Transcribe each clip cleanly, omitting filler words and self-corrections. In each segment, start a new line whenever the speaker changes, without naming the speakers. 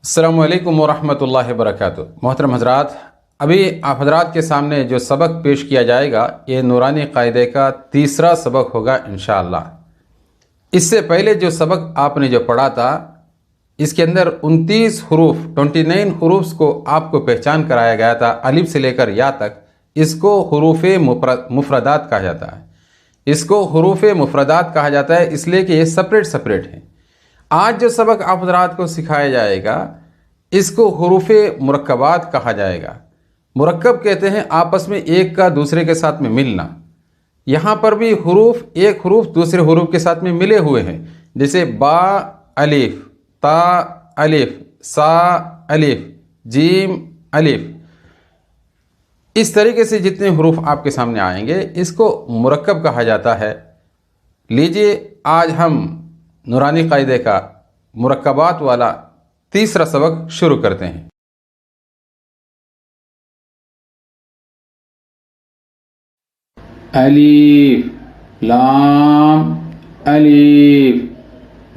अस्सलामु अलैकुम वरहमतुल्लाहि वबरकातुहू। मोहतरम हजरात, अभी आप हजरात के सामने जो सबक पेश किया जाएगा ये नूरानी कायदे का तीसरा सबक होगा इंशाअल्लाह। इससे पहले जो सबक आपने जो पढ़ा था इसके अंदर 29 हरूफ 29 हरूफ को आपको पहचान कराया गया था, अलिफ से लेकर या तक। इसको हरूफ मुफरदात कहा जाता है। इसको हरूफ मुफरदात कहा जाता है इसलिए कि ये सेपरेट सेपरेट हैं। आज जो सबक आप हजरात को सिखाया जाएगा इसको हुरूफ मुरक्कबात कहा जाएगा। मुरक्कब कहते हैं आपस में एक का दूसरे के साथ में मिलना। यहाँ पर भी हुरूफ, एक हुरूफ दूसरे हुरूफ के साथ में मिले हुए हैं, जैसे बा अलिफ, ता अलिफ, सा अलिफ, जीम अलिफ। इस तरीके से जितने हुरूफ आपके सामने आएंगे इसको मुरक्कब कहा जाता है। लीजिए आज हम नूरानी कायदे का मुरक्कबात वाला तीसरा सबक शुरू करते हैं।
अलीफ लाम अलीफ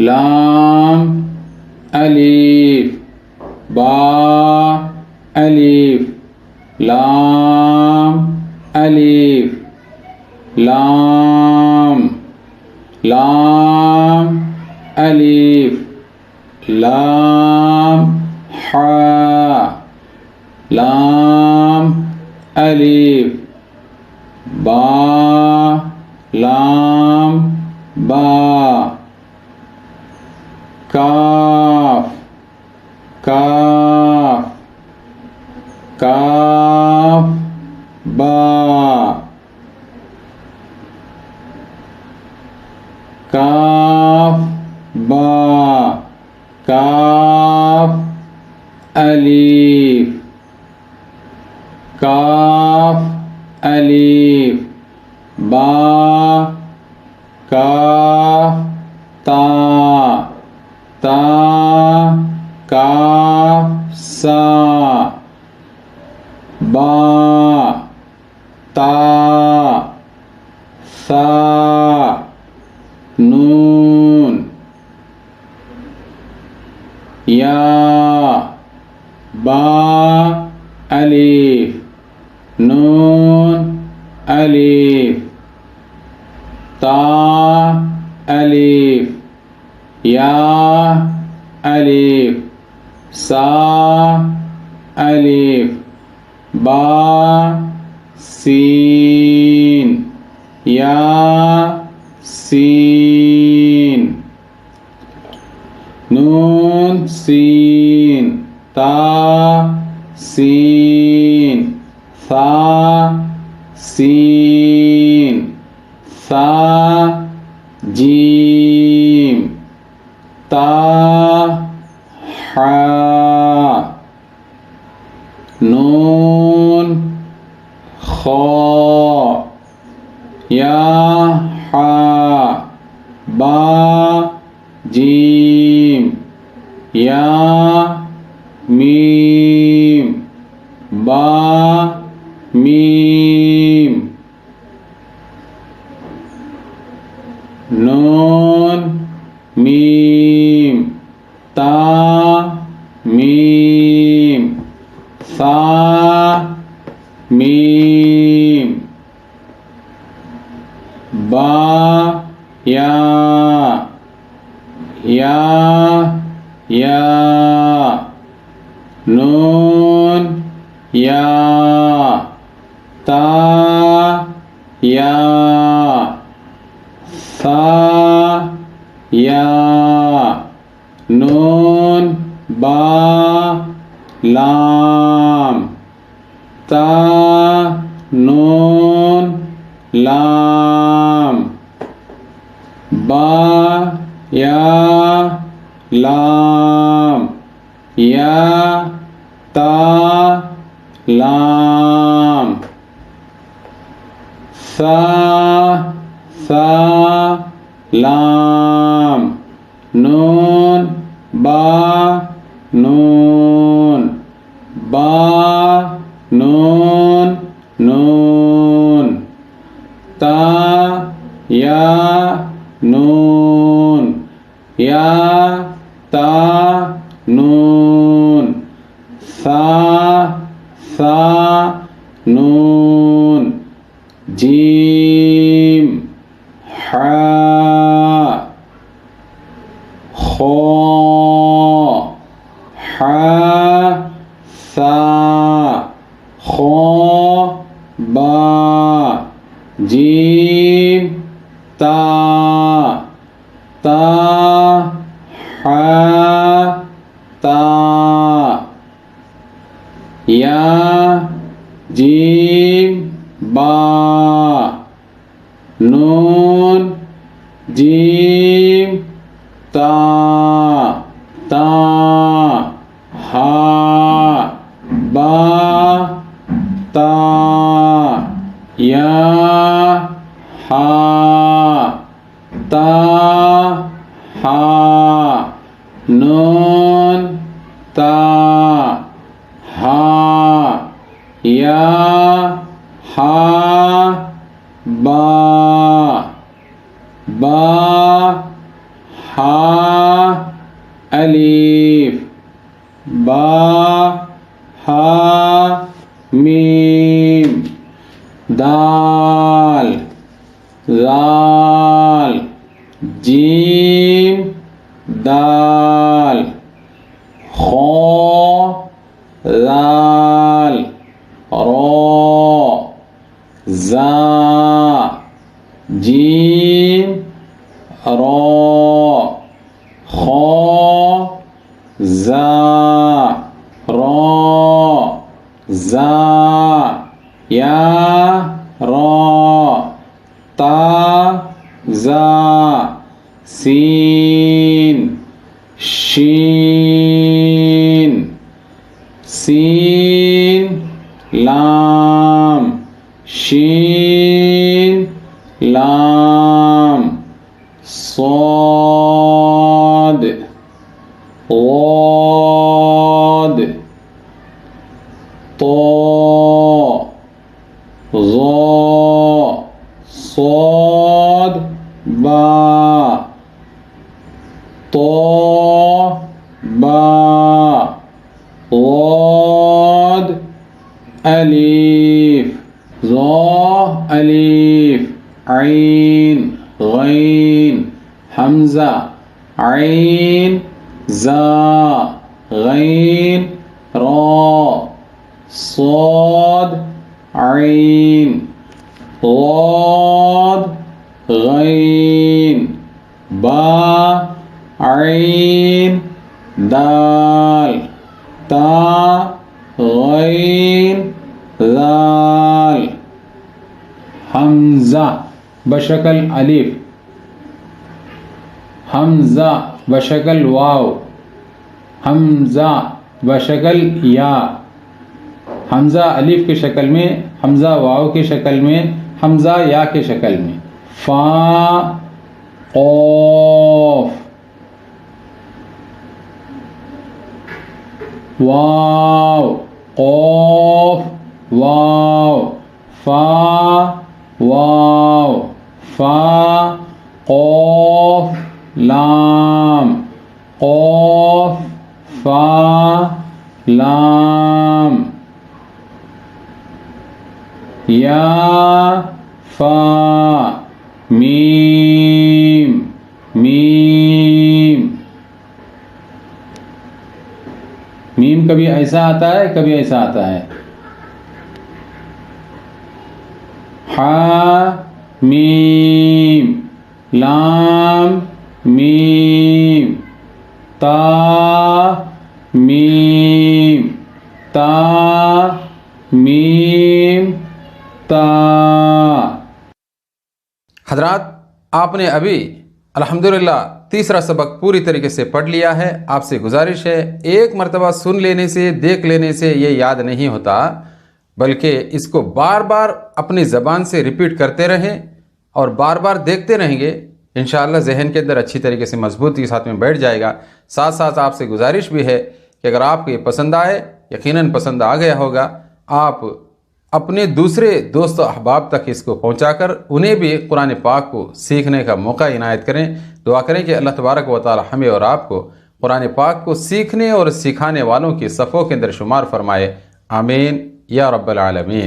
लाम अलीफ बा अलीफ लाम अलीफ लाम लाम अलीफ लाम हा लाम अलीफ बा लाम बा काफ काफ काफ बा काफ बा काफ अलीफ काफ अलीफ बा काफ ता ता काफ सा बा ता सा नून या बा अलीफ नून अलीफ ता अलीफ या अलीफ सा अलीफ बा सीन या सीन नून सीन ता सीन सा सीन सा जीम ता हा नून खा या हा बा जीम या मीम बा मीम नून मीम ता मीम सा मीम बा या नून या ता या सा या नून बा लाम ता नून लाम बा या लाम या ता लाम सा सा लाम नून बा नून बा नून नून ता या नून या ता नून सा नून जीम हा खो हा सा खो बा जीम ता ता हा ता या जीम बा नून जीम ता ता हा बा ता या हा ता हा नून ता हा या हा बा बा हा अलीफ बा हा मीम दाल लाल जीम दाल खो लाल रो जा जीम रो खो जा रो जा या रो ता जा सीन शीन सीन लाम शीन लाम صاد ضاد طا ظا صاد با طا با ضاد أليف ظا أليف عين غين حمزة عين زا غين را صاد عين ضاد غين با عين دال تا غين ذال हमजा बशकल अलिफ हमजा बशकल वाव हमजा बशकल या हमजा अलिफ की शक्ल में हमजा वाव की शक्ल में हमजा या की शक्ल में फा क़ाफ वाव क़ाफ वाव फा वाव फा क़ाफ लाम क़ाफ फा लाम या फा मीम मीम मीम कभी ऐसा आता है कभी ऐसा आता है हा मीम लाम मीम ता मीम ता मीम ता।
हजरात, आपने अभी अल्हम्दुलिल्लाह तीसरा सबक पूरी तरीके से पढ़ लिया है। आपसे गुजारिश है, एक मरतबा सुन लेने से, देख लेने से ये याद नहीं होता, बल्कि इसको बार बार अपनी ज़बान से रिपीट करते रहें और बार बार देखते रहेंगे। इंशाअल्लाह जहन के अंदर अच्छी तरीके से मजबूती के साथ में बैठ जाएगा। साथ साथ आपसे गुजारिश भी है कि अगर आपको ये पसंद आए, यकीनन पसंद आ गया होगा, आप अपने दूसरे दोस्तों अहबाब तक इसको पहुंचाकर उन्हें भी कुरान पाक को सीखने का मौका इनायत करें। दुआ करें कि अल्लाह तबारक व तआला हमें और आपको कुरान पाक को सीखने और सिखाने वालों की सफ़ों के अंदर शुमार फरमाए। आमीन या रब्बल आलमीन।